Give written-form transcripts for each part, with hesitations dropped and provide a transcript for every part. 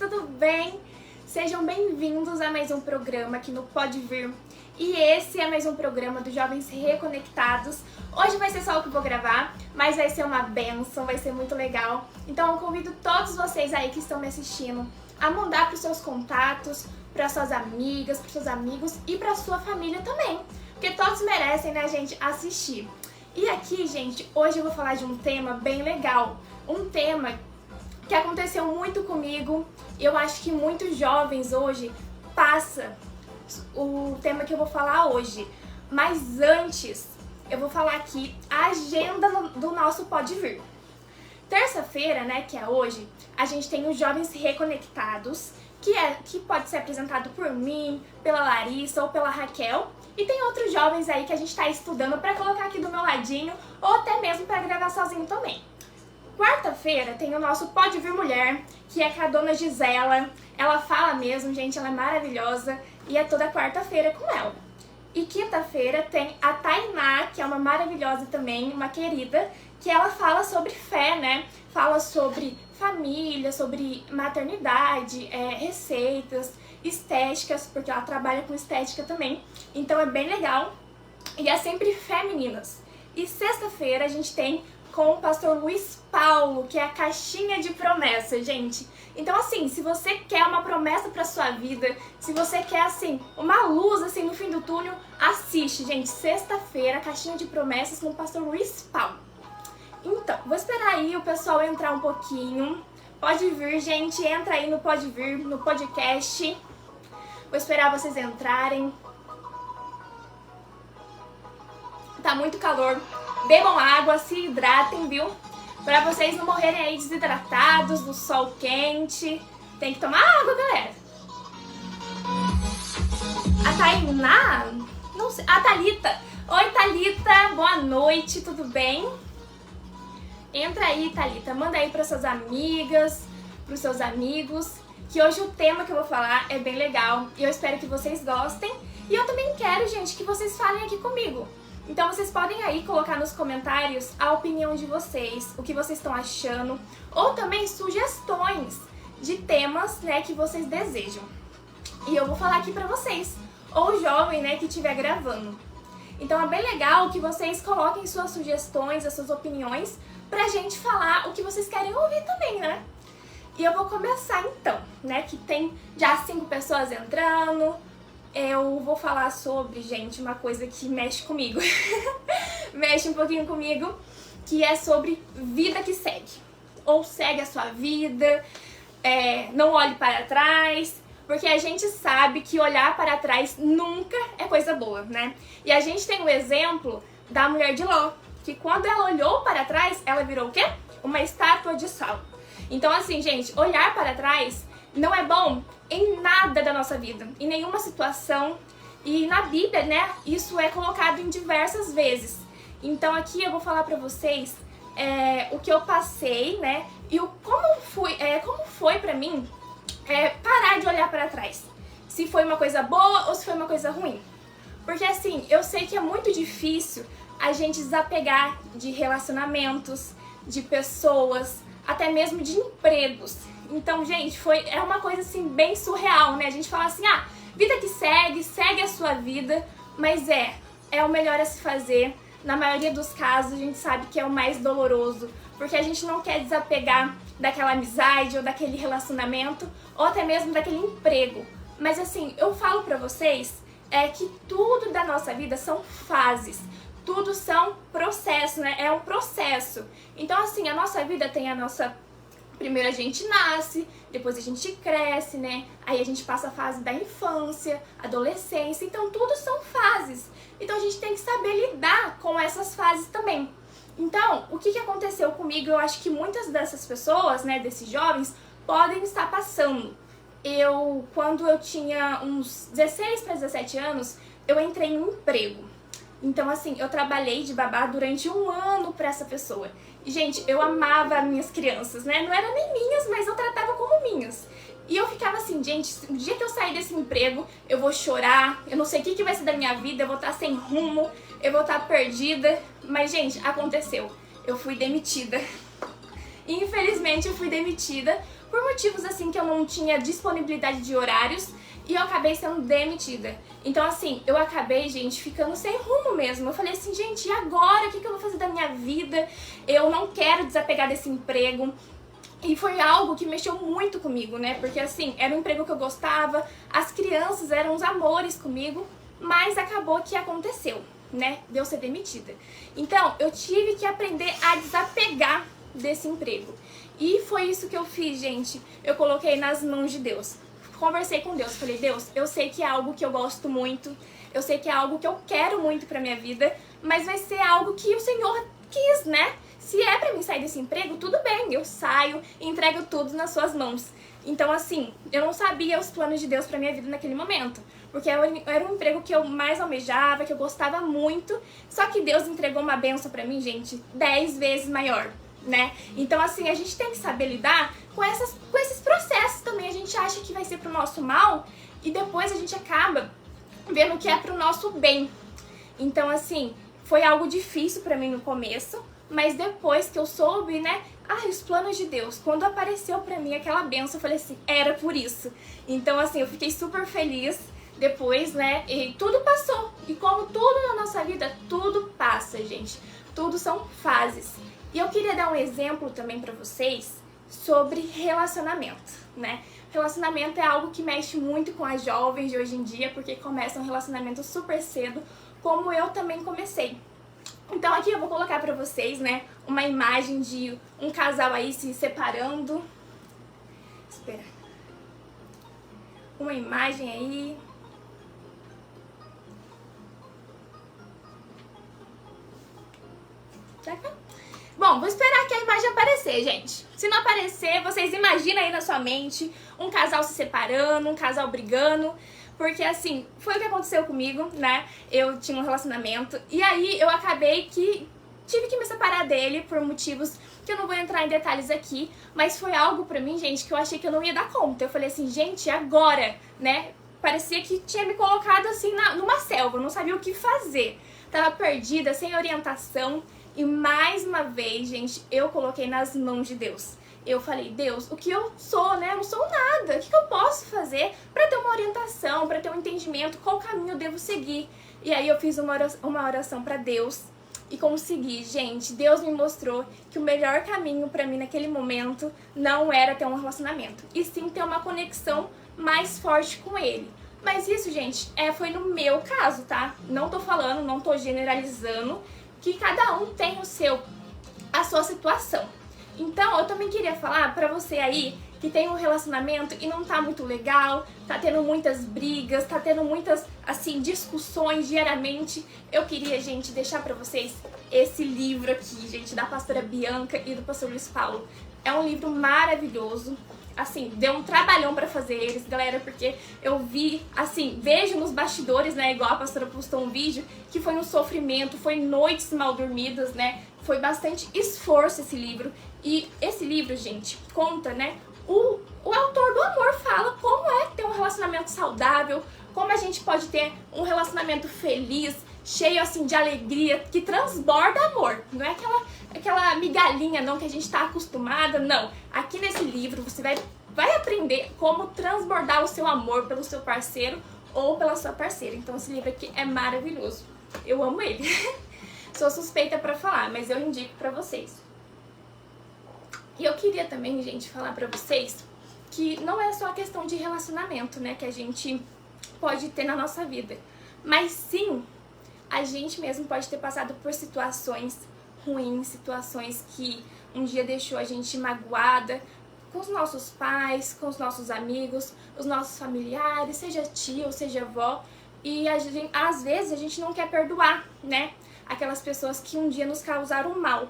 tudo bem? Sejam bem-vindos a mais um programa aqui no Pode Vir. E esse é mais um programa dos Jovens Reconectados. Hoje vai ser só o que eu vou gravar, mas vai ser uma bênção, vai ser muito legal. Então eu convido todos vocês aí que estão me assistindo a mandar para os seus contatos, para suas amigas, para seus amigos e para sua família também. Porque todos merecem, né, gente, assistir. E aqui, gente, hoje eu vou falar de um tema bem legal. Um tema que aconteceu muito comigo. Eu acho que muitos jovens hoje passam o tema que eu vou falar hoje. Mas antes, eu vou falar aqui a agenda do nosso Pode Vir. Terça-feira, né, que é hoje, a gente tem os Jovens Reconectados, que pode ser apresentado por mim, pela Larissa ou pela Raquel. E tem outros jovens aí que a gente está estudando para colocar aqui do meu ladinho, ou até mesmo para gravar sozinho também. Quarta-feira tem o nosso Pode Vir Mulher, que é com a dona Gisela. Ela fala mesmo, gente, ela é maravilhosa, e é toda quarta-feira com ela. E quinta-feira tem a Tainá, que é uma maravilhosa também, uma querida, que ela fala sobre fé, né? Fala sobre família, sobre maternidade, receitas, estéticas, porque ela trabalha com estética também. Então é bem legal. E é sempre fé, meninas. E sexta-feira a gente tem com o pastor Luiz Paulo, que é a caixinha de promessas, gente. Então, assim, se você quer uma promessa pra sua vida, se você quer, assim, uma luz, assim, no fim do túnel, assiste, gente. Sexta-feira, caixinha de promessas com o pastor Luiz Paulo. Então, vou esperar aí o pessoal entrar um pouquinho. Pode vir, gente. Entra aí no Pode Vir, no podcast. Vou esperar vocês entrarem. Tá muito calor. Bebam água, se hidratem, viu? Pra vocês não morrerem aí desidratados, do sol quente. Tem que tomar água, galera. A Tainá? Não sei. A Thalita. Oi, Thalita. Boa noite, tudo bem? Entra aí, Thalita. Manda aí pras suas amigas, pros seus amigos. Que hoje o tema que eu vou falar é bem legal. E eu espero que vocês gostem. E eu também quero, gente, que vocês falem aqui comigo. Então vocês podem aí colocar nos comentários a opinião de vocês, o que vocês estão achando, ou também sugestões de temas, né, que vocês desejam. E eu vou falar aqui pra vocês, ou o jovem, né, que estiver gravando. Então é bem legal que vocês coloquem suas sugestões, as suas opiniões, pra gente falar o que vocês querem ouvir também, né? E eu vou começar então, né, que tem já 5 pessoas entrando. Eu vou falar sobre, gente, uma coisa que mexe comigo. Mexe um pouquinho comigo, que é sobre vida que segue. Ou segue a sua vida, não olhe para trás, porque a gente sabe que olhar para trás nunca é coisa boa, né? E a gente tem o exemplo da mulher de Ló, que quando ela olhou para trás, ela virou o quê? Uma estátua de sal. Então, assim, gente, olhar para trás não é bom em nada da nossa vida, em nenhuma situação. E na Bíblia, né, isso é colocado em diversas vezes. Então aqui eu vou falar pra vocês o que eu passei, né, e como foi pra mim parar de olhar pra trás. Se foi uma coisa boa ou se foi uma coisa ruim. Porque assim, eu sei que é muito difícil a gente desapegar de relacionamentos, de pessoas, até mesmo de empregos. Então, gente, é uma coisa assim bem surreal, né? A gente fala assim, vida que segue a sua vida, mas é o melhor a se fazer. Na maioria dos casos, a gente sabe que é o mais doloroso, porque a gente não quer desapegar daquela amizade ou daquele relacionamento, ou até mesmo daquele emprego. Mas assim, eu falo pra vocês que tudo da nossa vida são fases. Tudo são processos, né? É um processo. Então, assim, a nossa vida tem a nossa... Primeiro a gente nasce, depois a gente cresce, né? Aí a gente passa a fase da infância, adolescência, então tudo são fases. Então a gente tem que saber lidar com essas fases também. Então, o que aconteceu comigo, eu acho que muitas dessas pessoas, né, desses jovens, podem estar passando. Quando eu tinha uns 16 para 17 anos, eu entrei em um emprego. Então, assim, eu trabalhei de babá durante 1 ano pra essa pessoa. E, gente, eu amava minhas crianças, né? Não eram nem minhas, mas eu tratava como minhas. E eu ficava assim, gente, o dia que eu sair desse emprego, eu vou chorar, eu não sei o que vai ser da minha vida, eu vou estar sem rumo, eu vou estar perdida. Mas, gente, aconteceu. Eu fui demitida. Infelizmente, eu fui demitida por motivos assim que eu não tinha disponibilidade de horários e eu acabei sendo demitida. Então assim, eu acabei, gente, ficando sem rumo mesmo. Eu falei assim, gente, e agora? O que eu vou fazer da minha vida? Eu não quero desapegar desse emprego. E foi algo que mexeu muito comigo, né? Porque assim, era um emprego que eu gostava, as crianças eram uns amores comigo, mas acabou que aconteceu, né? De eu ser demitida. Então, eu tive que aprender a desapegar desse emprego. E foi isso que eu fiz, gente. Eu coloquei nas mãos de Deus. Conversei com Deus, falei, Deus, eu sei que é algo que eu gosto muito, eu sei que é algo que eu quero muito pra minha vida, mas vai ser algo que o Senhor quis, né? Se é pra mim sair desse emprego, tudo bem, eu saio e entrego tudo nas suas mãos. Então, assim, eu não sabia os planos de Deus pra minha vida naquele momento, porque era um emprego que eu mais almejava, que eu gostava muito, só que Deus entregou uma bênção pra mim, gente, 10 vezes maior, né? Então, assim, a gente tem que saber lidar com esses processos também. A gente acha que vai ser pro nosso mal e depois a gente acaba vendo que é pro nosso bem. Então, assim, foi algo difícil pra mim no começo, mas depois que eu soube, né, os planos de Deus, quando apareceu pra mim aquela bênção, eu falei assim, era por isso. Então, assim, eu fiquei super feliz depois, né, e tudo passou. E como tudo na nossa vida, tudo passa, gente. Tudo são fases. E eu queria dar um exemplo também pra vocês sobre relacionamento, né? Relacionamento é algo que mexe muito com as jovens de hoje em dia, porque começam um relacionamento super cedo, como eu também comecei. Então aqui eu vou colocar pra vocês, né, uma imagem de um casal aí se separando. Espera. Uma imagem aí. Tá cá? Bom, vou esperar que a imagem aparecer, gente. Se não aparecer, vocês imaginam aí na sua mente um casal se separando, um casal brigando. Porque, assim, foi o que aconteceu comigo, né? Eu tinha um relacionamento e aí eu acabei que tive que me separar dele por motivos que eu não vou entrar em detalhes aqui. Mas foi algo pra mim, gente, que eu achei que eu não ia dar conta. Eu falei assim, gente, agora, né? Parecia que tinha me colocado, assim, numa selva. Eu não sabia o que fazer. Tava perdida, sem orientação. E mais uma vez, gente, eu coloquei nas mãos de Deus. Eu falei, Deus, o que eu sou, né? Eu não sou nada. O que eu posso fazer pra ter uma orientação, pra ter um entendimento, qual caminho eu devo seguir? E aí eu fiz uma oração pra Deus e consegui. Gente, Deus me mostrou que o melhor caminho pra mim naquele momento não era ter um relacionamento, e sim ter uma conexão mais forte com Ele. Mas isso, gente, foi no meu caso, tá? Não tô falando, não tô generalizando, que cada um tem a sua situação. Então, eu também queria falar pra você aí que tem um relacionamento e não tá muito legal, tá tendo muitas brigas, tá tendo muitas, assim, discussões diariamente. Eu queria, gente, deixar pra vocês esse livro aqui, gente, da pastora Bianca e do pastor Luiz Paulo. É um livro maravilhoso. Assim, deu um trabalhão pra fazer eles, galera, porque eu vi, assim, vejo nos bastidores, né, igual a pastora postou um vídeo, que foi um sofrimento, foi noites mal dormidas, né, foi bastante esforço esse livro. E esse livro, gente, conta, né, o autor do amor fala como é ter um relacionamento saudável, como a gente pode ter um relacionamento feliz, cheio, assim, de alegria, que transborda amor. Não é aquela migalhinha, não, que a gente tá acostumada, não. Aqui nesse livro você vai aprender como transbordar o seu amor pelo seu parceiro ou pela sua parceira. Então esse livro aqui é maravilhoso. Eu amo ele. Sou suspeita pra falar, mas eu indico pra vocês. E eu queria também, gente, falar pra vocês que não é só a questão de relacionamento, né, que a gente pode ter na nossa vida. Mas sim, a gente mesmo pode ter passado por situações ruins, situações que um dia deixou a gente magoada com os nossos pais, com os nossos amigos, os nossos familiares, seja tia ou seja avó. E às vezes a gente não quer perdoar, né, aquelas pessoas que um dia nos causaram mal.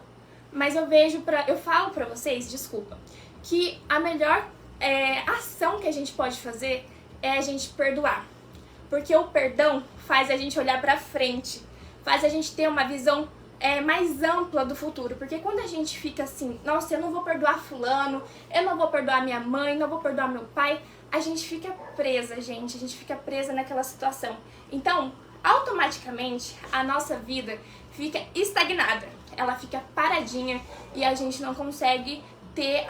Mas eu falo pra vocês, desculpa, que a melhor ação que a gente pode fazer é a gente perdoar. Porque o perdão faz a gente olhar pra frente, faz a gente ter uma visão mais ampla do futuro. Porque quando a gente fica assim, nossa, eu não vou perdoar fulano, eu não vou perdoar minha mãe, não vou perdoar meu pai, a gente fica presa, gente, a gente fica presa naquela situação. Então, automaticamente, a nossa vida fica estagnada, ela fica paradinha e a gente não consegue ter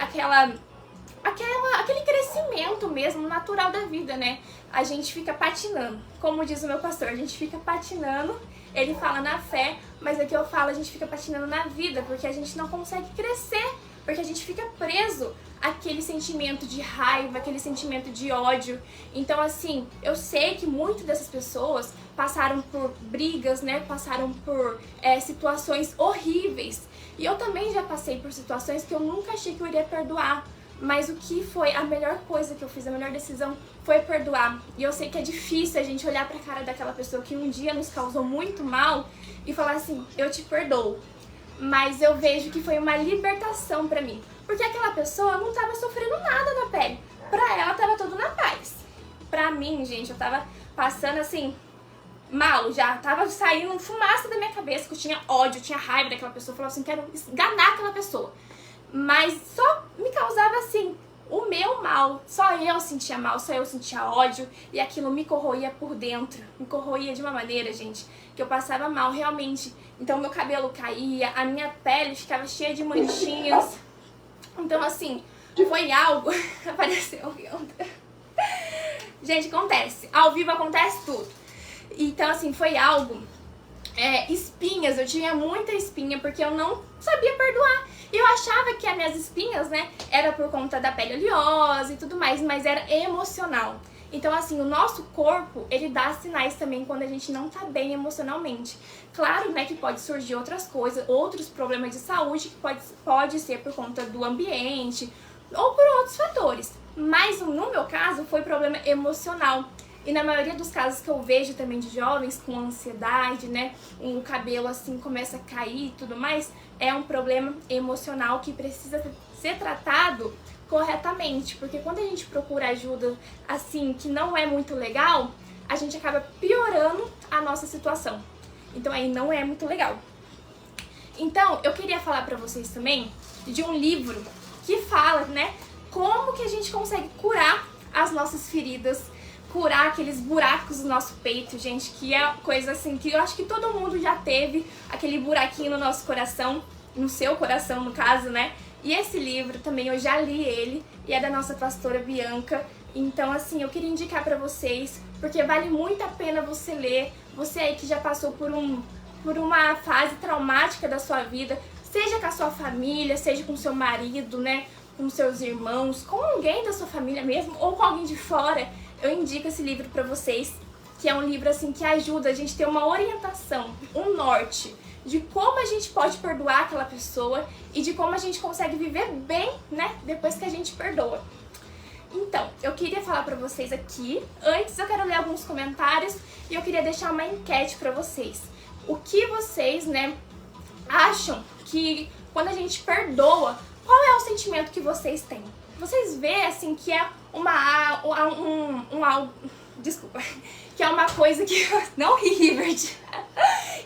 aquele crescimento mesmo natural da vida, né? A gente fica patinando. Como diz o meu pastor, a gente fica patinando. Ele fala na fé, mas aqui eu falo, a gente fica patinando na vida, porque a gente não consegue crescer, porque a gente fica preso àquele sentimento de raiva, aquele sentimento de ódio. Então, assim, eu sei que muitas dessas pessoas passaram por brigas, né? Passaram por situações horríveis. E eu também já passei por situações que eu nunca achei que eu iria perdoar. Mas o que foi a melhor coisa que eu fiz, a melhor decisão foi perdoar. E eu sei que é difícil a gente olhar pra cara daquela pessoa que um dia nos causou muito mal e falar assim, eu te perdoo. Mas eu vejo que foi uma libertação pra mim. Porque aquela pessoa não tava sofrendo nada na pele. Pra ela tava tudo na paz. Pra mim, gente, eu tava passando assim, mal já. Tava saindo fumaça da minha cabeça, que eu tinha ódio, eu tinha raiva daquela pessoa. Eu falava assim, quero esganar aquela pessoa. Mas só me causava assim, o meu mal. Só eu sentia mal, só eu sentia ódio. E aquilo me corroía por dentro. Me corroía de uma maneira, gente, que eu passava mal, realmente. Então meu cabelo caía, a minha pele ficava cheia de manchinhas. Então assim, foi algo... Apareceu gente, acontece. Ao vivo acontece tudo. Então assim, foi algo... espinhas, eu tinha muita espinha porque eu não sabia perdoar. E eu achava que as minhas espinhas, né, era por conta da pele oleosa e tudo mais, mas era emocional. Então, assim, o nosso corpo, ele dá sinais também quando a gente não tá bem emocionalmente. Claro, né, que pode surgir outras coisas, outros problemas de saúde, que pode ser por conta do ambiente ou por outros fatores. Mas no meu caso, foi problema emocional. E na maioria dos casos que eu vejo também de jovens com ansiedade, né, o cabelo assim começa a cair e tudo mais, é um problema emocional que precisa ser tratado corretamente, porque quando a gente procura ajuda assim que não é muito legal, a gente acaba piorando a nossa situação. Então aí não é muito legal. Então eu queria falar pra vocês também de um livro que fala, né, como que a gente consegue curar as nossas feridas, curar aqueles buracos do nosso peito, gente, que é coisa assim que eu acho que todo mundo já teve, aquele buraquinho no nosso coração, no seu coração no caso, né? E esse livro também eu já li ele e é da nossa pastora Bianca. Então assim, eu queria indicar pra vocês, porque vale muito a pena você ler, você aí que já passou por uma fase traumática da sua vida, seja com a sua família, seja com seu marido, né, com seus irmãos, com alguém da sua família mesmo, ou com alguém de fora. Eu indico esse livro pra vocês, que é um livro assim que ajuda a gente a ter uma orientação, um norte de como a gente pode perdoar aquela pessoa e de como a gente consegue viver bem, né, depois que a gente perdoa. Então, eu queria falar pra vocês aqui, antes eu quero ler alguns comentários e eu queria deixar uma enquete pra vocês. O que vocês, né, acham que quando a gente perdoa, qual é o sentimento que vocês têm? Vocês veem assim que é desculpa, que é uma coisa que não ri, Hibert,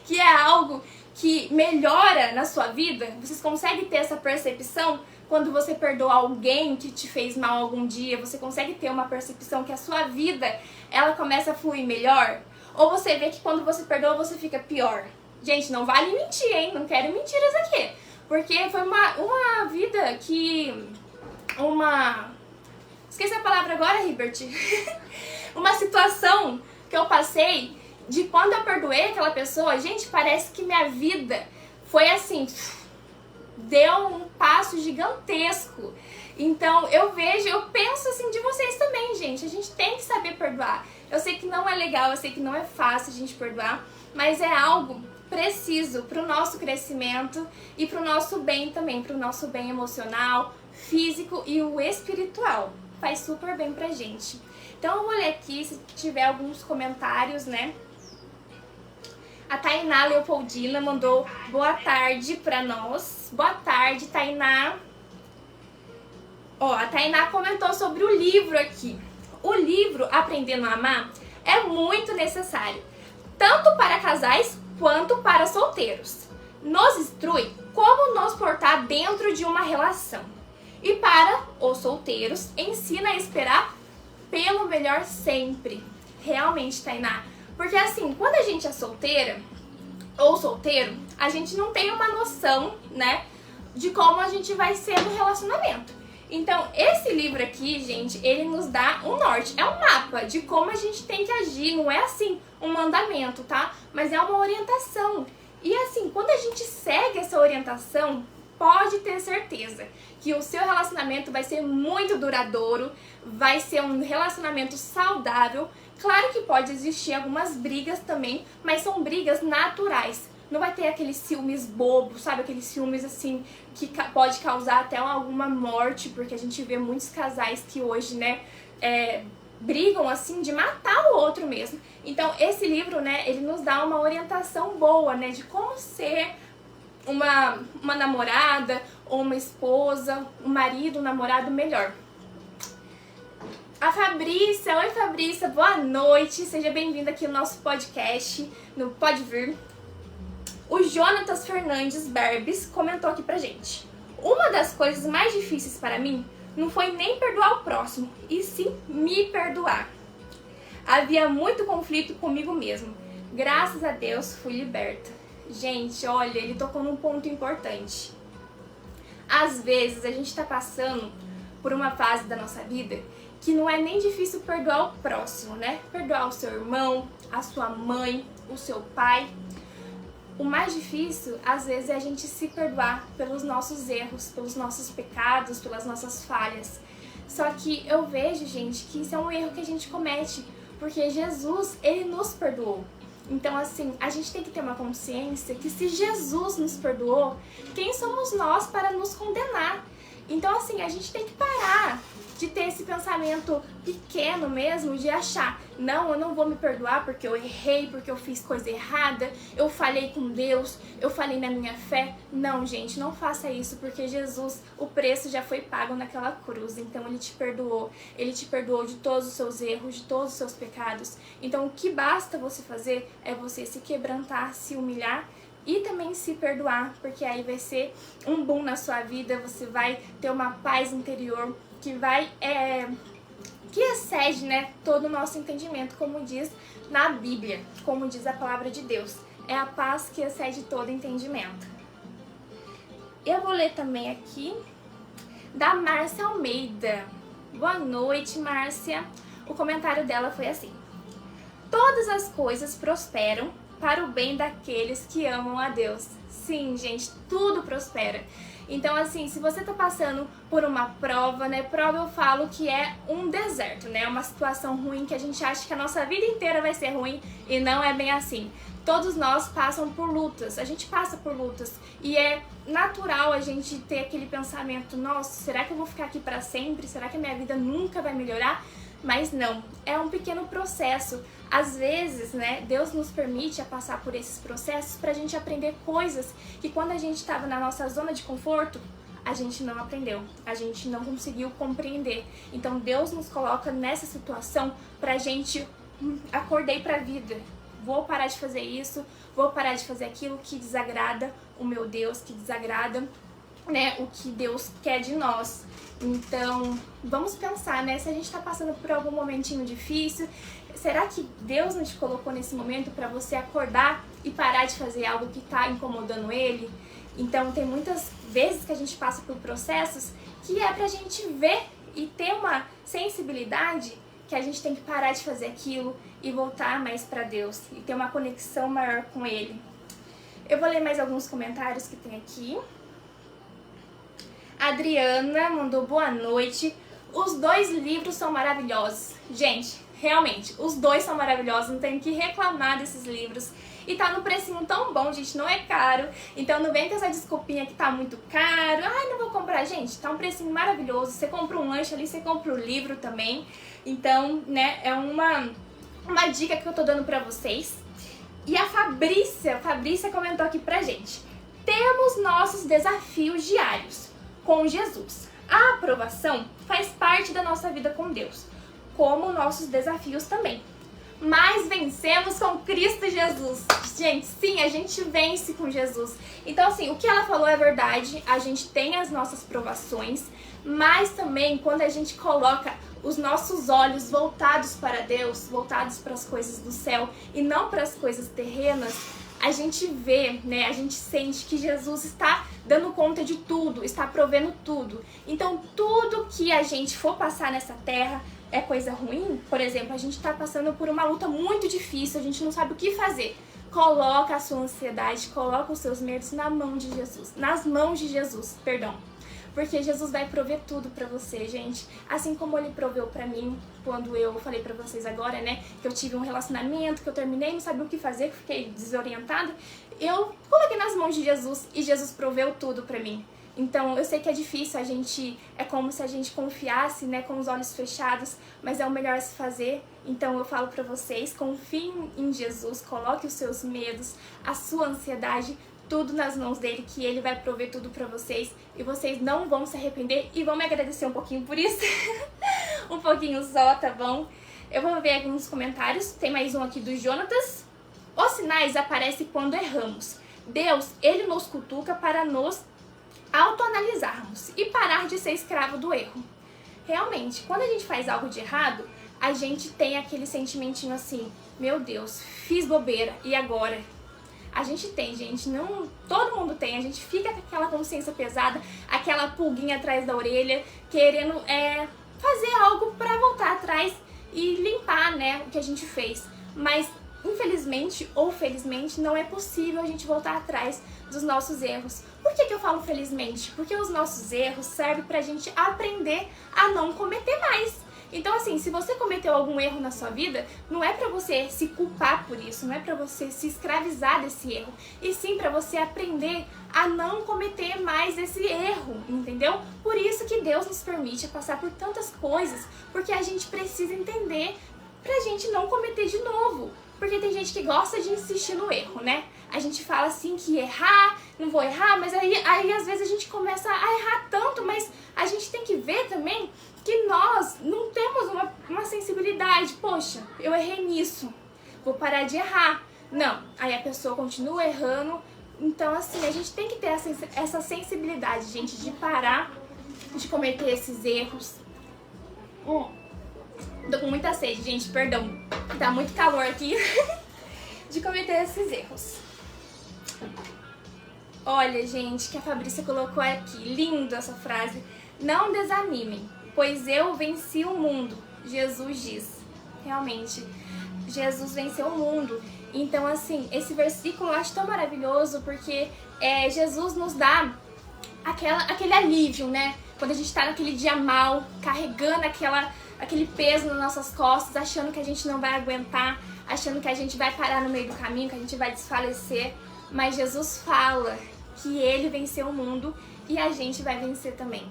que é algo que melhora na sua vida? Vocês conseguem ter essa percepção quando você perdoa alguém que te fez mal algum dia? Você consegue ter uma percepção que a sua vida, ela começa a fluir melhor? Ou você vê que quando você perdoa, você fica pior? Gente, não vale mentir, hein? Não quero mentiras aqui. Porque foi uma vida que... Esqueci a palavra agora, Hibert. Uma situação que eu passei de quando eu perdoei aquela pessoa, gente, parece que minha vida foi assim, deu um passo gigantesco. Então eu penso assim de vocês também, gente. A gente tem que saber perdoar. Eu sei que não é legal, eu sei que não é fácil a gente perdoar, mas é algo preciso pro nosso crescimento e pro nosso bem também, pro nosso bem emocional, físico e o espiritual. Faz super bem pra gente. Então eu vou ler aqui, se tiver alguns comentários, né? A Tainá Leopoldina mandou boa tarde pra nós. Boa tarde, Tainá. Ó, a Tainá comentou sobre o livro aqui. O livro Aprendendo a Amar é muito necessário, tanto para casais quanto para solteiros. Nos instrui como nos portar dentro de uma relação. E para os solteiros, ensina a esperar pelo melhor sempre. Realmente, Tainá. Porque assim, quando a gente é solteira ou solteiro, a gente não tem uma noção, né, de como a gente vai ser no relacionamento. Então, esse livro aqui, gente, ele nos dá um norte. É um mapa de como a gente tem que agir. Não é assim um mandamento, tá? Mas é uma orientação. E assim, quando a gente segue essa orientação, pode ter certeza que o seu relacionamento vai ser muito duradouro, vai ser um relacionamento saudável. Claro que pode existir algumas brigas também, mas são brigas naturais. Não vai ter aqueles ciúmes bobos, sabe? Aqueles ciúmes, assim, que pode causar até alguma morte, porque a gente vê muitos casais que hoje, né, brigam, assim, de matar o outro mesmo. Então, esse livro, né, ele nos dá uma orientação boa, né, de como ser uma namorada, ou uma esposa, um marido, um namorado melhor. A Fabrícia, oi Fabrícia, boa noite, seja bem-vinda aqui no nosso podcast, no Pode Vir. O Jonatas Fernandes Berbes comentou aqui pra gente: uma das coisas mais difíceis para mim não foi nem perdoar o próximo, e sim me perdoar. Havia muito conflito comigo mesmo. Graças a Deus fui liberta. Gente, olha, ele tocou num ponto importante. Às vezes a gente tá passando por uma fase da nossa vida que não é nem difícil perdoar o próximo, né? Perdoar o seu irmão, a sua mãe, o seu pai. O mais difícil, às vezes, é a gente se perdoar pelos nossos erros, pelos nossos pecados, pelas nossas falhas. Só que eu vejo, gente, que isso é um erro que a gente comete, porque Jesus, ele nos perdoou. Então, assim, a gente tem que ter uma consciência que se Jesus nos perdoou, quem somos nós para nos condenar? Então, assim, a gente tem que parar de ter esse pensamento pequeno mesmo, de achar, não, eu não vou me perdoar porque eu errei, porque eu fiz coisa errada, eu falhei com Deus, eu falhei na minha fé. Não, gente, não faça isso, porque Jesus, o preço já foi pago naquela cruz, então ele te perdoou de todos os seus erros, de todos os seus pecados. Então o que basta você fazer é você se quebrantar, se humilhar e também se perdoar, porque aí vai ser um boom na sua vida, você vai ter uma paz interior que vai, que excede, né, todo o nosso entendimento, como diz na Bíblia, como diz a palavra de Deus. É a paz que excede todo entendimento. Eu vou ler também aqui da Márcia Almeida. Boa noite, Márcia. O comentário dela foi assim: todas as coisas prosperam para o bem daqueles que amam a Deus. Sim, gente, tudo prospera. Então, assim, se você tá passando por uma prova, né? Prova eu falo que é um deserto, né? Uma situação ruim que a gente acha que a nossa vida inteira vai ser ruim e não é bem assim. Todos nós passam por lutas, a gente passa por lutas e é natural a gente ter aquele pensamento: nossa, será que eu vou ficar aqui pra sempre? Será que a minha vida nunca vai melhorar? Mas não, é um pequeno processo. Às vezes, né, Deus nos permite passar por esses processos pra gente aprender coisas que quando a gente estava na nossa zona de conforto, a gente não aprendeu, a gente não conseguiu compreender. Então Deus nos coloca nessa situação pra gente acordei pra vida. Vou parar de fazer isso, vou parar de fazer aquilo que desagrada o meu Deus, que desagrada, né, o que Deus quer de nós. Então, vamos pensar, né, se a gente tá passando por algum momentinho difícil, será que Deus não te colocou nesse momento para você acordar e parar de fazer algo que tá incomodando Ele? Então, tem muitas vezes que a gente passa por processos que é pra gente ver e ter uma sensibilidade que a gente tem que parar de fazer aquilo e voltar mais pra Deus e ter uma conexão maior com Ele. Eu vou ler mais alguns comentários que tem aqui. A Adriana mandou boa noite. Os dois livros são maravilhosos. Gente, realmente, os dois são maravilhosos, não tem que reclamar desses livros. E tá no precinho tão bom, gente, não é caro. Então não vem com essa desculpinha que tá muito caro. Ai, não vou comprar. Gente, tá um precinho maravilhoso. Você compra um lanche ali, você compra o livro também. Então, né, é uma dica que eu tô dando pra vocês. E a Fabrícia comentou aqui pra gente: temos nossos desafios diários com Jesus. A aprovação faz parte da nossa vida com Deus, como nossos desafios também. Mas vencemos com Cristo Jesus. Gente, sim, a gente vence com Jesus. Então, assim, o que ela falou é verdade. A gente tem as nossas provações, mas também quando a gente coloca os nossos olhos voltados para Deus, voltados para as coisas do céu e não para as coisas terrenas, a gente vê, né, a gente sente que Jesus está dando conta de tudo, está provendo tudo. Então, tudo que a gente for passar nessa terra é coisa ruim. Por exemplo, a gente está passando por uma luta muito difícil, a gente não sabe o que fazer. Coloca a sua ansiedade, coloca os seus medos na mão de Jesus, nas mãos de Jesus, perdão. Porque Jesus vai prover tudo pra você, gente. Assim como Ele proveu pra mim, quando eu falei pra vocês agora, né? Que eu tive um relacionamento, que eu terminei, não sabia o que fazer, fiquei desorientada. Eu coloquei nas mãos de Jesus e Jesus proveu tudo pra mim. Então, eu sei que é difícil, é como se a gente confiasse, né, com os olhos fechados, mas é o melhor a se fazer. Então, eu falo pra vocês, confiem em Jesus, coloque os seus medos, a sua ansiedade, tudo nas mãos dele, que ele vai prover tudo pra vocês e vocês não vão se arrepender e vão me agradecer um pouquinho por isso. Um pouquinho só, tá bom? Eu vou ver alguns comentários, tem mais um aqui do Jonatas. Os sinais aparecem quando erramos. Deus, ele nos cutuca para nos autoanalisarmos e parar de ser escravo do erro. Realmente, quando a gente faz algo de errado, a gente tem aquele sentimentinho assim, meu Deus, fiz bobeira, e agora? A gente tem, gente, não, todo mundo tem, a gente fica com aquela consciência pesada, aquela pulguinha atrás da orelha, querendo fazer algo pra voltar atrás e limpar, né, o que a gente fez. Mas, infelizmente ou felizmente, não é possível a gente voltar atrás dos nossos erros. Por que eu falo felizmente? Porque os nossos erros servem pra gente aprender a não cometer mais. Então, assim, se você cometeu algum erro na sua vida, não é pra você se culpar por isso, não é pra você se escravizar desse erro, e sim pra você aprender a não cometer mais esse erro, entendeu? Por isso que Deus nos permite passar por tantas coisas, porque a gente precisa entender pra gente não cometer de novo. Porque tem gente que gosta de insistir no erro, né? A gente fala assim que errar, não vou errar, mas aí às vezes a gente começa a errar tanto, mas a gente tem que ver também que nós não temos uma sensibilidade. Poxa, eu errei nisso, vou parar de errar. Não, aí a pessoa continua errando. Então, assim, a gente tem que ter essa sensibilidade, gente, de parar de cometer esses erros. Tô com muita sede, gente, perdão. Tá muito calor aqui. De cometer esses erros. Olha, gente, que a Fabrícia colocou aqui. Lindo essa frase. Não desanimem, pois eu venci o mundo. Jesus diz. Realmente, Jesus venceu o mundo. Então, assim, esse versículo eu acho tão maravilhoso porque Jesus nos dá aquele alívio, né? Quando a gente tá naquele dia mal, carregando aquele peso nas nossas costas, achando que a gente não vai aguentar, achando que a gente vai parar no meio do caminho, que a gente vai desfalecer. Mas Jesus fala que Ele venceu o mundo e a gente vai vencer também.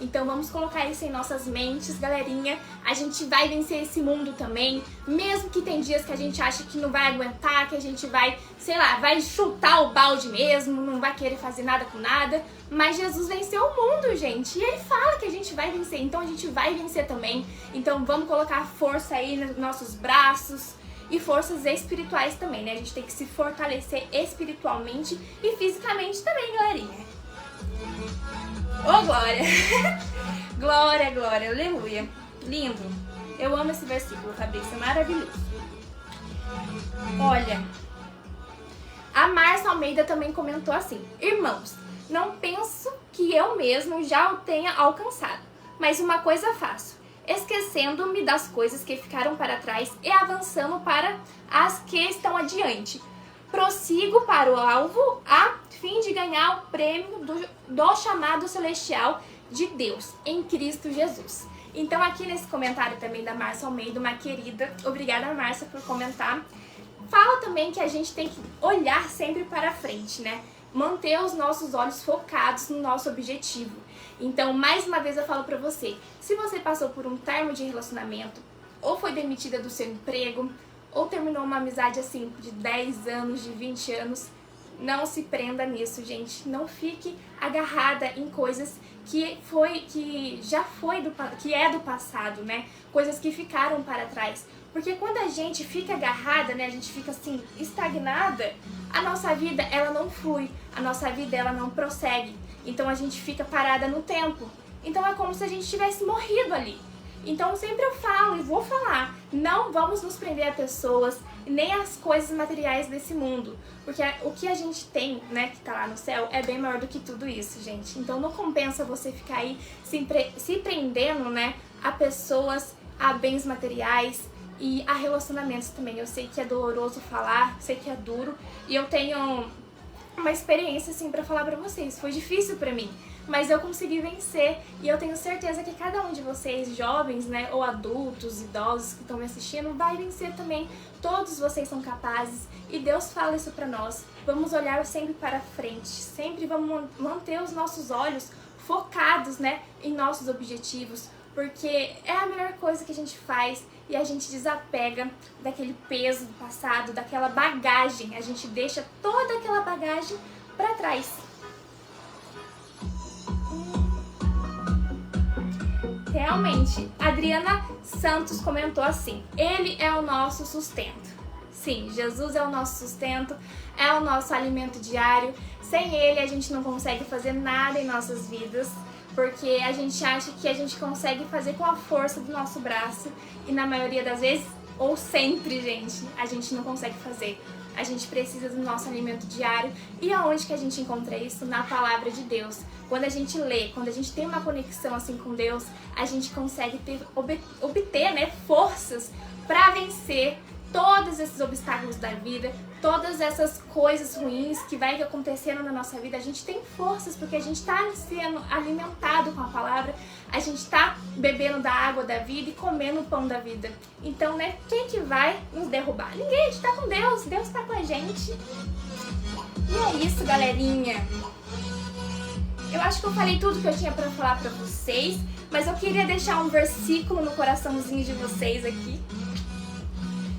Então vamos colocar isso em nossas mentes, galerinha. A gente vai vencer esse mundo também, mesmo que tem dias que a gente acha que não vai aguentar, que a gente vai, sei lá, vai chutar o balde mesmo, não vai querer fazer nada com nada. Mas Jesus venceu o mundo, gente, e Ele fala que a gente vai vencer, então a gente vai vencer também. Então vamos colocar força aí nos nossos braços e forças espirituais também, né? A gente tem que se fortalecer espiritualmente e fisicamente também, galerinha. Ô, glória! Glória, glória, aleluia. Lindo. Eu amo esse versículo, Fabrícia, maravilhoso. Olha, a Márcia Almeida também comentou assim: irmãos, não penso que eu mesmo já o tenha alcançado, mas uma coisa faço, esquecendo-me das coisas que ficaram para trás e avançando para as que estão adiante. Prossigo para o alvo a fim de ganhar o prêmio do chamado celestial de Deus em Cristo Jesus. Então aqui nesse comentário também da Márcia Almeida, uma querida, obrigada Márcia por comentar, fala também que a gente tem que olhar sempre para frente, né? Manter os nossos olhos focados no nosso objetivo. Então, mais uma vez eu falo pra você, se você passou por um término de relacionamento, ou foi demitida do seu emprego, ou terminou uma amizade assim de 10 anos, de 20 anos, não se prenda nisso, gente. Não fique agarrada em coisas que é do passado, né? Coisas que ficaram para trás. Porque quando a gente fica agarrada, né, a gente fica assim, estagnada, a nossa vida, ela não flui, a nossa vida, ela não prossegue. Então a gente fica parada no tempo. Então é como se a gente tivesse morrido ali. Então sempre eu falo e vou falar, não vamos nos prender a pessoas, nem as coisas materiais desse mundo. Porque o que a gente tem, né, que tá lá no céu, é bem maior do que tudo isso, gente. Então não compensa você ficar aí se prendendo, né, a pessoas, a bens materiais e a relacionamentos também. Eu sei que é doloroso falar, sei que é duro, e eu tenho uma experiência assim pra falar pra vocês. Foi difícil pra mim, mas eu consegui vencer, e eu tenho certeza que cada um de vocês, jovens, né, ou adultos, idosos que estão me assistindo, vai vencer também. Todos vocês são capazes, e Deus fala isso pra nós. Vamos olhar sempre para frente, sempre vamos manter os nossos olhos focados, né, em nossos objetivos, porque é a melhor coisa que a gente faz, e a gente desapega daquele peso do passado, daquela bagagem. A gente deixa toda aquela bagagem pra trás. Realmente, Adriana Santos comentou assim: Ele é o nosso sustento. Sim, Jesus é o nosso sustento, é o nosso alimento diário. Sem Ele a gente não consegue fazer nada em nossas vidas, porque a gente acha que a gente consegue fazer com a força do nosso braço, e na maioria das vezes, ou sempre, gente, a gente não consegue fazer. A gente precisa do nosso alimento diário. E aonde que a gente encontra isso? Na palavra de Deus. Quando a gente lê, quando a gente tem uma conexão assim com Deus, a gente consegue obter, né, forças para vencer todos esses obstáculos da vida, todas essas coisas ruins que vai acontecendo na nossa vida. A gente tem forças porque a gente está sendo alimentado com a palavra, a gente está bebendo da água da vida e comendo o pão da vida. Então, né, quem que vai nos derrubar? Ninguém, a gente tá com Deus, Deus tá com a gente. E é isso, galerinha. Eu acho que eu falei tudo que eu tinha pra falar pra vocês, mas eu queria deixar um versículo no coraçãozinho de vocês aqui,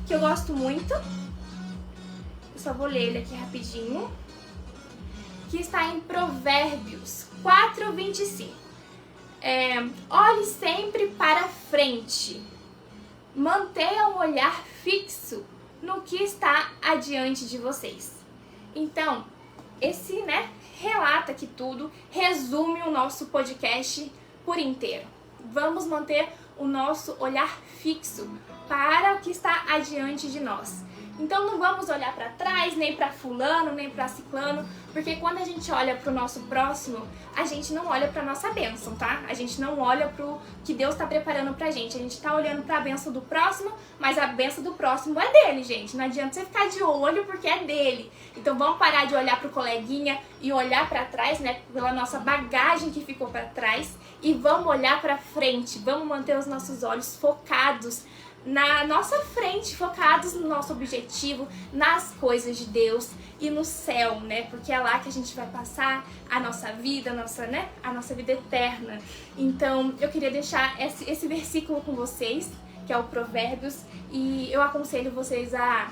que eu gosto muito. Eu só vou ler ele aqui rapidinho. Que está em Provérbios 4:25. Olhe sempre para frente. Mantenha um olhar fixo no que está adiante de vocês. Então, esse, né, relata aqui tudo, resume o nosso podcast por inteiro. Vamos manter o nosso olhar fixo para o que está adiante de nós. Então não vamos olhar para trás, nem para fulano, nem para ciclano, porque quando a gente olha para o nosso próximo, a gente não olha para nossa bênção, tá? A gente não olha para o que Deus está preparando pra gente. A gente tá olhando para a bênção do próximo, mas a bênção do próximo é dele, gente. Não adianta você ficar de olho porque é dele. Então vamos parar de olhar pro coleguinha e olhar para trás, né, pela nossa bagagem que ficou para trás, e vamos olhar para frente. Vamos manter os nossos olhos focados na nossa frente, focados no nosso objetivo, nas coisas de Deus e no céu, né? Porque é lá que a gente vai passar a nossa vida, a nossa vida eterna. Então, eu queria deixar esse versículo com vocês, que é o Provérbios, e eu aconselho vocês a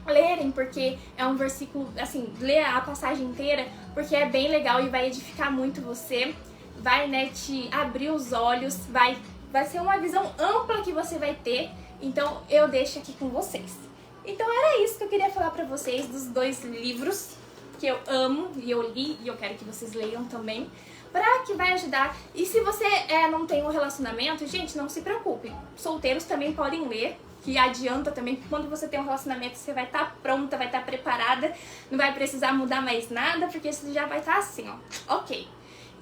lerem, porque é um versículo, assim, lê a passagem inteira, porque é bem legal e vai edificar muito você, vai, né, te abrir os olhos, vai ser uma visão ampla que você vai ter. Então eu deixo aqui com vocês. Então era isso que eu queria falar pra vocês dos 2 livros que eu amo e eu li, e eu quero que vocês leiam também, pra que vai ajudar. E se você não tem um relacionamento, gente, não se preocupe, solteiros também podem ler, que adianta também. Quando você tem um relacionamento, você vai estar pronta, vai estar preparada, não vai precisar mudar mais nada, porque você já vai estar assim, ó, ok.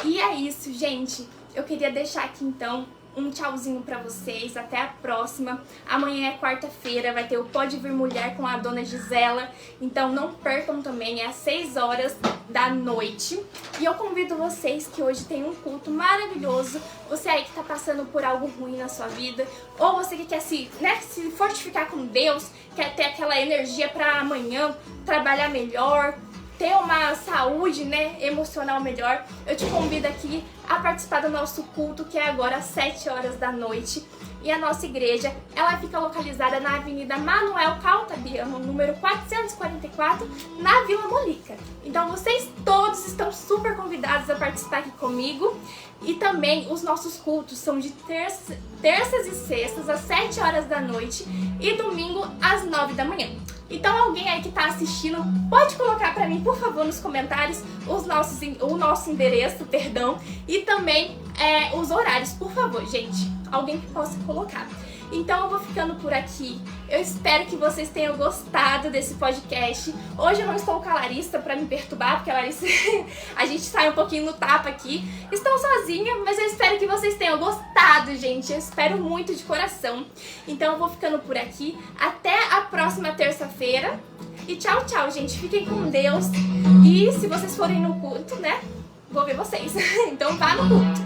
E é isso, gente, eu queria deixar aqui então um tchauzinho pra vocês, até a próxima. Amanhã é quarta-feira, vai ter o Pode Vir Mulher com a dona Gisela, então não percam também, é às 6 horas da noite. E eu convido vocês que hoje tem um culto maravilhoso, você aí que tá passando por algo ruim na sua vida, ou você que quer se fortificar com Deus, quer ter aquela energia pra amanhã, trabalhar melhor, ter uma saúde, né, emocional melhor, eu te convido aqui a participar do nosso culto, que é agora às 7 horas da noite. E a nossa igreja, ela fica localizada na Avenida Manuel Caltabiano, número 444, na Vila Molica. Então vocês todos estão super convidados a participar aqui comigo. E também os nossos cultos são de terças e sextas às 7 horas da noite e domingo às 9 da manhã. Então alguém aí que tá assistindo pode colocar pra mim, por favor, nos comentários o nosso endereço, perdão, e também os horários, por favor, gente. Alguém que possa colocar. Então eu vou ficando por aqui. Eu espero que vocês tenham gostado desse podcast. Hoje eu não estou com a Larissa pra me perturbar, porque a Larissa a gente sai um pouquinho no tapa aqui. Estou sozinha, mas eu espero que vocês tenham gostado, gente. Eu espero muito de coração. Então eu vou ficando por aqui. Até a próxima terça-feira. E tchau, tchau, gente. Fiquem com Deus. E se vocês forem no culto, né? Vou ver vocês. Então vá no culto.